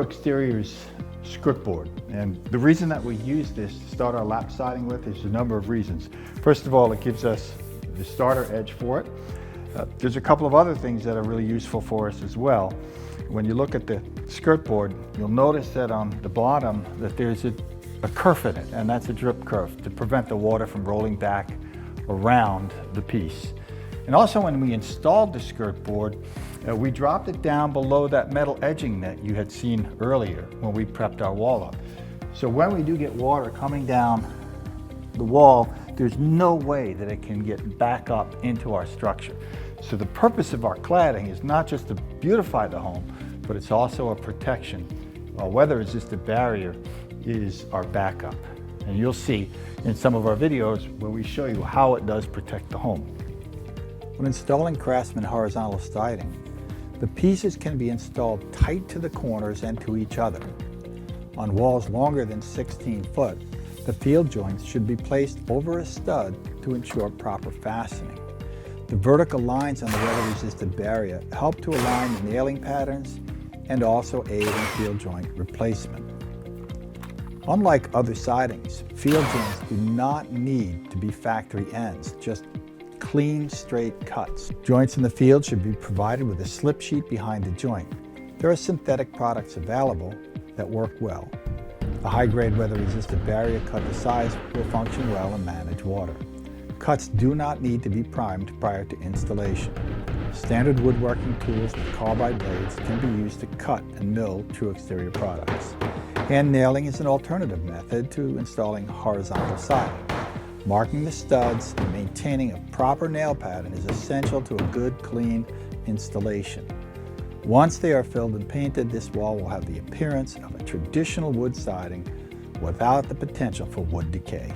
TruExterior's script board, and the reason that we use this to start our lap siding with is a number of reasons. First of all, it gives us the starter edge for it. There's a couple of other things that are really useful for us as well. When you look at the skirt board, you'll notice that on the bottom that there's a kerf in it, and that's a drip kerf to prevent the water from rolling back around the piece. And also when we installed the skirt board, we dropped it down below that metal edging that you had seen earlier when we prepped our wall up. So when we do get water coming down the wall, there's no way that it can get back up into our structure. So the purpose of our cladding is not just to beautify the home, but it's also a protection. Whether it's just a barrier is our backup. And you'll see in some of our videos where we show you how it does protect the home. When installing Craftsman horizontal siding, the pieces can be installed tight to the corners and to each other. On walls longer than 16 foot, the field joints should be placed over a stud to ensure proper fastening. The vertical lines on the weather-resistant barrier help to align the nailing patterns and also aid in field joint replacement. Unlike other sidings, field joints do not need to be factory ends, just clean, straight cuts. Joints in the field should be provided with a slip sheet behind the joint. There are synthetic products available that work well. A high-grade weather-resistant barrier cut to size will function well and manage water. Cuts do not need to be primed prior to installation. Standard woodworking tools with carbide blades can be used to cut and mill TruExterior products. Hand nailing is an alternative method to installing horizontal siding. Marking the studs and maintaining a proper nail pattern is essential to a good, clean installation. Once they are filled and painted, this wall will have the appearance of a traditional wood siding without the potential for wood decay.